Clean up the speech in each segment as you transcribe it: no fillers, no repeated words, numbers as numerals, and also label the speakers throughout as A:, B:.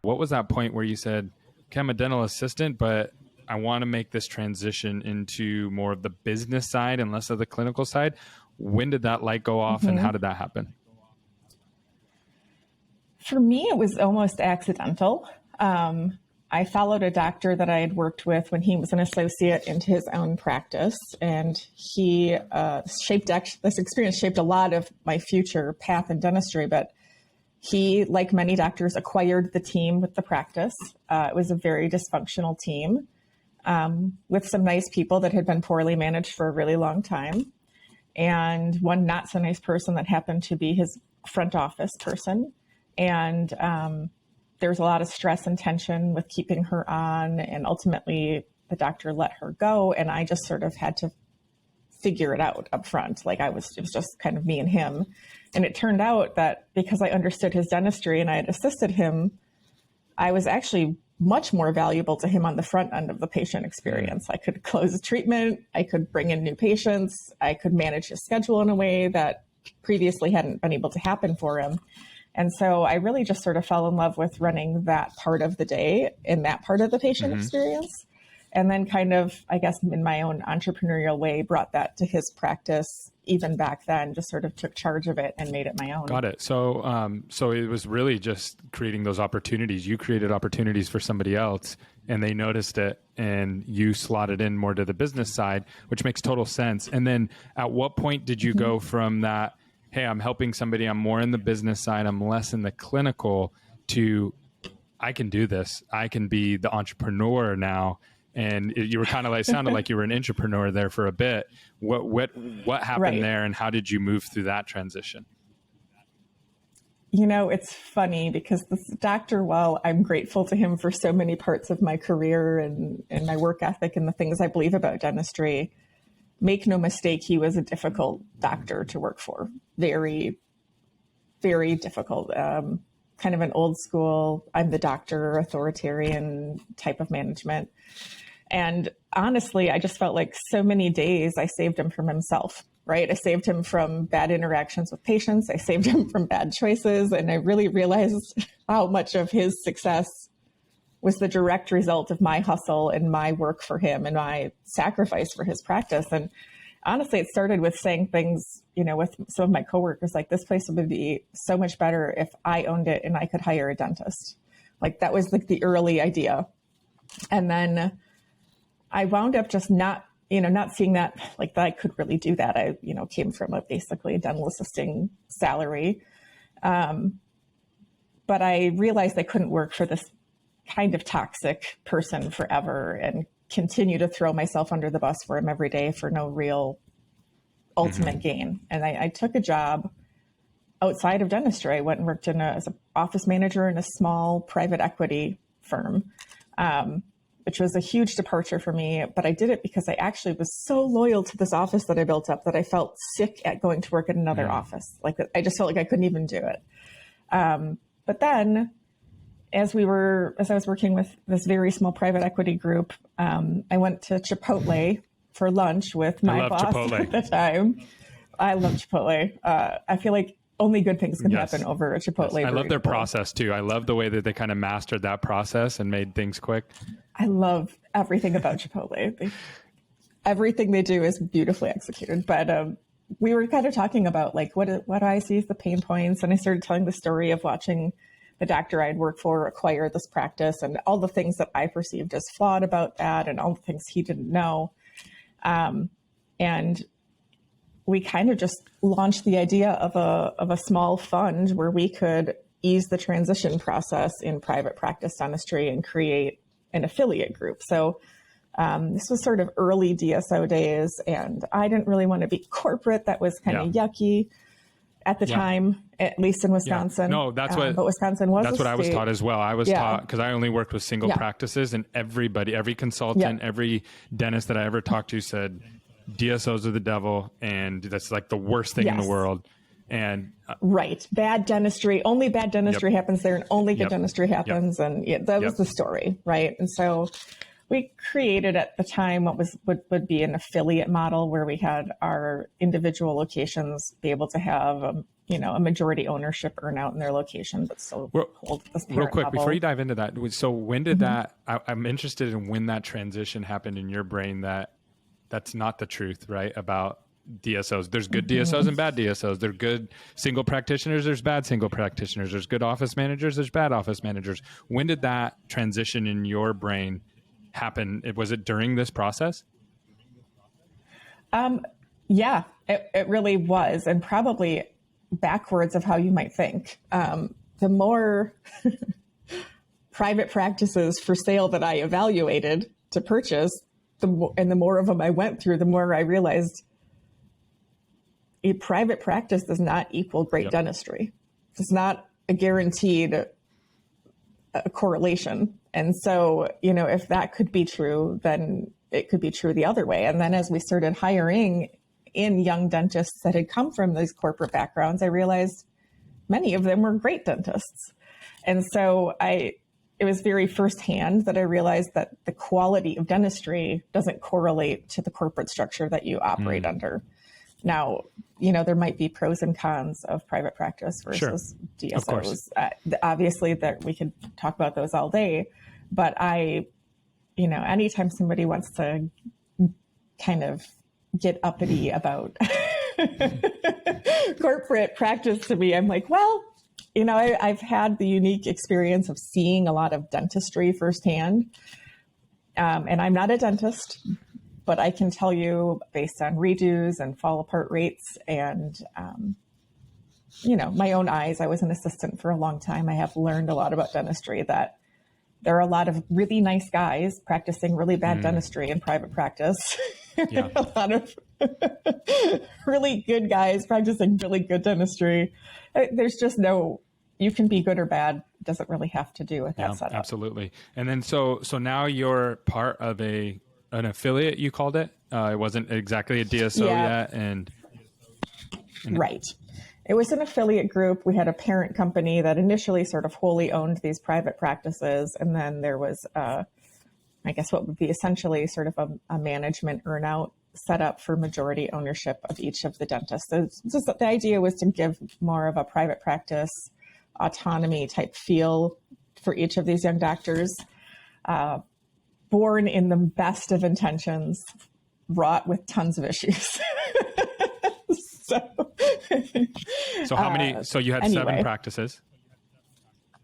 A: What was that point where you said, okay, I'm a dental assistant, but I want to make this transition into more of the business side and less of the clinical side? When did that light go off and how did that happen?
B: For me, it was almost accidental. I followed a doctor that I had worked with when he was an associate into his own practice, and he this experience shaped a lot of my future path in dentistry. But he, like many doctors, acquired the team with the practice. It was a very dysfunctional team with some nice people that had been poorly managed for a really long time, and one not so nice person that happened to be his front office person. And there was a lot of stress and tension with keeping her on. And ultimately, the doctor let her go. And I just sort of had to figure it out up front. Like it was just kind of me and him. And it turned out that because I understood his dentistry and I had assisted him, I was actually much more valuable to him on the front end of the patient experience. I could close a treatment. I could bring in new patients. I could manage his schedule in a way that previously hadn't been able to happen for him. And so I really just sort of fell in love with running that part of the day and that part of the patient experience. And then kind of, I guess, in my own entrepreneurial way, brought that to his practice even back then, just sort of took charge of it and made it my own.
A: Got it. So, so it was really just creating those opportunities. You created opportunities for somebody else and they noticed it and you slotted in more to the business side, which makes total sense. And then at what point did you go from that, hey, I'm helping somebody, I'm more in the business side, I'm less in the clinical, to I can do this. I can be the entrepreneur now. And you were kind of like, sounded like you were an entrepreneur there for a bit. What happened there and how did you move through that transition?
B: You know, it's funny because this doctor, while I'm grateful to him for so many parts of my career and my work ethic and the things I believe about dentistry, make no mistake, he was a difficult doctor to work for. Very, very difficult. Kind of an old school, I'm the doctor, authoritarian type of management. And honestly, I just felt like so many days I saved him from himself, right? I saved him from bad interactions with patients. I saved him from bad choices. And I really realized how much of his success was the direct result of my hustle and my work for him and my sacrifice for his practice. And honestly, it started with saying things, you know, with some of my coworkers, like, this place would be so much better if I owned it and I could hire a dentist. Like, that was like the early idea. And then I wound up just not seeing that, like, that I could really do that. I, came from basically a dental assisting salary. But I realized I couldn't work for this kind of toxic person forever and continue to throw myself under the bus for him every day for no real ultimate gain. And I took a job outside of dentistry. I went and worked as an office manager in a small private equity firm, which was a huge departure for me. But I did it because I actually was so loyal to this office that I built up that I felt sick at going to work at another office. Like, I just felt like I couldn't even do it. But then as I was working with this very small private equity group, I went to Chipotle for lunch with my boss at the time. I love Chipotle. I feel like only good things can happen over a Chipotle.
A: I love their process too. I love the way that they kind of mastered that process and made things quick.
B: I love everything about Chipotle. Everything they do is beautifully executed. But we were kind of talking about, like, what do I see as the pain points? And I started telling the story of watching the doctor I'd worked for acquire this practice and all the things that I perceived as flawed about that and all the things he didn't know. And we kind of just launched the idea of a small fund where we could ease the transition process in private practice dentistry and create an affiliate group. So this was sort of early DSO days, and I didn't really want to be corporate. That was kind of yucky at the time, at least in Wisconsin.
A: No, that's
B: but Wisconsin was
A: that's what
B: state.
A: I was taught as well. I was taught, because I only worked with single practices, and every consultant, every dentist that I ever talked to said DSOs are the devil, and that's like the worst thing in the world. And
B: bad dentistry, only bad dentistry happens there, and only good dentistry happens. And that was the story, right? And so We created at the time what would be an affiliate model where we had our individual locations be able to have a majority ownership earnout in their location, but still hold this parent
A: real quick
B: level.
A: before you dive into that. So when did I'm interested in when that transition happened in your brain that's not the truth, right? About DSOs. There's good DSOs and bad DSOs. There's good single practitioners. There's bad single practitioners. There's good office managers. There's bad office managers. When did that transition in your brain happen? Was it during this process?
B: Yeah, it really was. And probably backwards of how you might think. The more private practices for sale that I evaluated to purchase, the more of them I went through, the more I realized a private practice does not equal great dentistry. It's not a guaranteed correlation. And so, if that could be true, then it could be true the other way. And then as we started hiring in young dentists that had come from these corporate backgrounds, I realized many of them were great dentists. And so it was very firsthand that I realized that the quality of dentistry doesn't correlate to the corporate structure that you operate under. Now, there might be pros and cons of private practice versus DSOs. Obviously, that we could talk about those all day, but anytime somebody wants to kind of get uppity about corporate practice to me, I'm like, well, I've had the unique experience of seeing a lot of dentistry firsthand. And I'm not a dentist, but I can tell you based on redos and fall apart rates and, my own eyes, I was an assistant for a long time. I have learned a lot about dentistry, that there are a lot of really nice guys practicing really bad dentistry in private practice.
A: Yeah.
B: A lot of really good guys practicing really good dentistry. There's just you can be good or bad. It doesn't really have to do with that setup. Absolutely.
A: And then so now you're part of an affiliate, you called it. It wasn't exactly a DSO yet. And
B: right. It was an affiliate group. We had a parent company that initially sort of wholly owned these private practices. And then there was, I guess what would be essentially sort of a management earnout set up for majority ownership of each of the dentists. So just the idea was to give more of a private practice autonomy type feel for each of these young doctors, born in the best of intentions, wrought with tons of issues.
A: So how many? So you had 7 practices,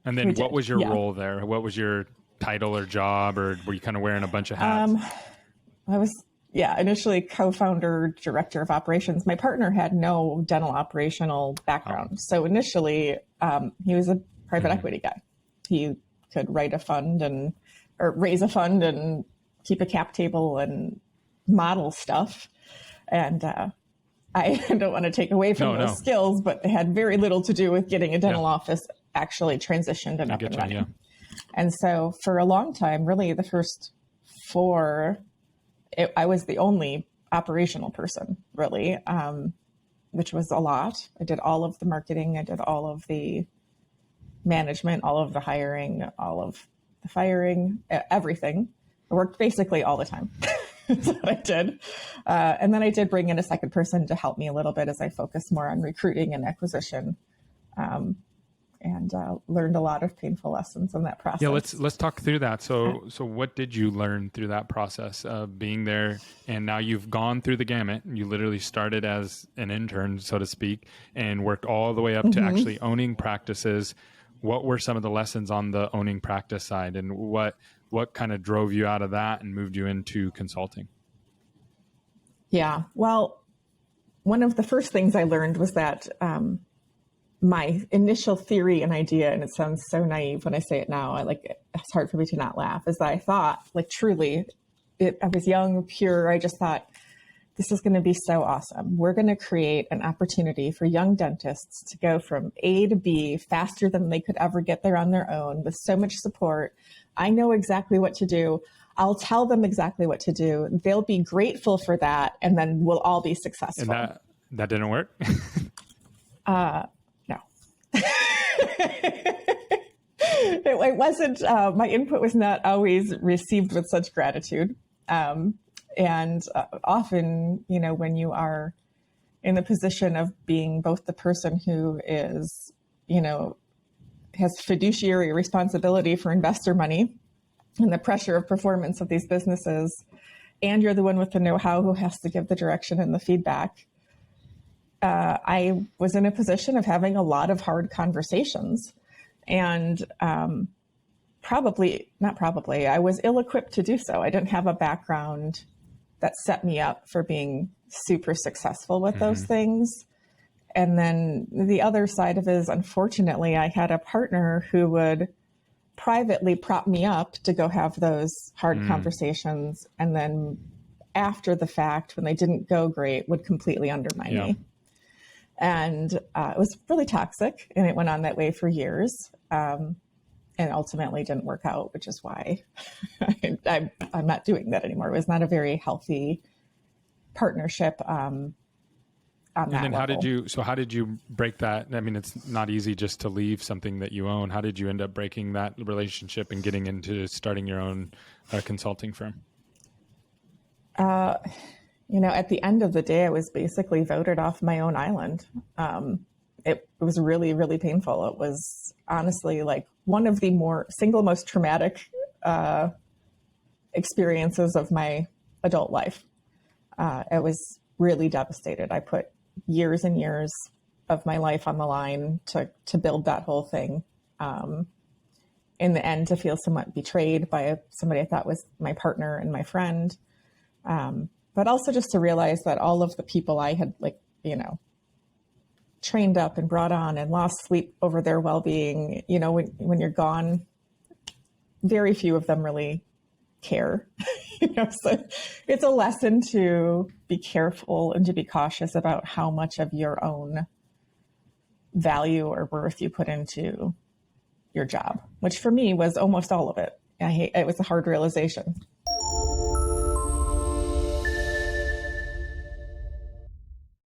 A: and then what was your role there? What was your title or job, or were you kind of wearing a bunch of hats?
B: I was initially co-founder, director of operations. My partner had no dental operational background, so initially he was a private equity guy. He could write a fund or raise a fund and keep a cap table and model stuff, and I don't want to take away from those skills, but they had very little to do with getting a dental office actually transitioned and up and running. And so for a long time, really the first 4, I was the only operational person, really, which was a lot. I did all of the marketing. I did all of the management, all of the hiring, all of the firing, everything. I worked basically all the time. That's what I did. And then I did bring in a second person to help me a little bit as I focused more on recruiting and acquisition, and learned a lot of painful lessons in that process.
A: Yeah, let's talk through that. So what did you learn through that process of being there? And now you've gone through the gamut. You literally started as an intern, so to speak, and worked all the way up to actually owning practices. What were some of the lessons on the owning practice side, and what kind of drove you out of that and moved you into consulting?
B: Yeah, well, one of the first things I learned was that my initial theory and idea, and it sounds so naive when I say it now, it's hard for me to not laugh, is that I thought, truly, I was young, pure, I just thought, this is going to be so awesome. We're going to create an opportunity for young dentists to go from A to B faster than they could ever get there on their own with so much support. I know exactly what to do. I'll tell them exactly what to do. They'll be grateful for that, and then we'll all be successful.
A: And that didn't work?
B: No. it wasn't, my input was not always received with such gratitude. And often, when you are in the position of being both the person who is, has fiduciary responsibility for investor money and the pressure of performance of these businesses, and you're the one with the know-how who has to give the direction and the feedback, I was in a position of having a lot of hard conversations. And I was ill-equipped to do so. I didn't have a background that set me up for being super successful with those things. And then the other side of it is, unfortunately, I had a partner who would privately prop me up to go have those hard conversations. And then after the fact, when they didn't go great, would completely undermine me. And it was really toxic, and it went on that way for years. And ultimately didn't work out, which is why I'm not doing that anymore. It was not a very healthy partnership on that
A: And then
B: level.
A: how did you break that? I mean, it's not easy just to leave something that you own. How did you end up breaking that relationship and getting into starting your own consulting firm?
B: At the end of the day, I was basically voted off my own island. It was really, really painful. It was honestly like one of the single most traumatic experiences of my adult life. I was really devastated. I put years and years of my life on the line to build that whole thing. In the end, to feel somewhat betrayed by somebody I thought was my partner and my friend. But also just to realize that all of the people I had trained up and brought on and lost sleep over their well-being, when you're gone, very few of them really care. So it's a lesson to be careful and to be cautious about how much of your own value or worth you put into your job, which for me was almost all of it. It was a hard realization.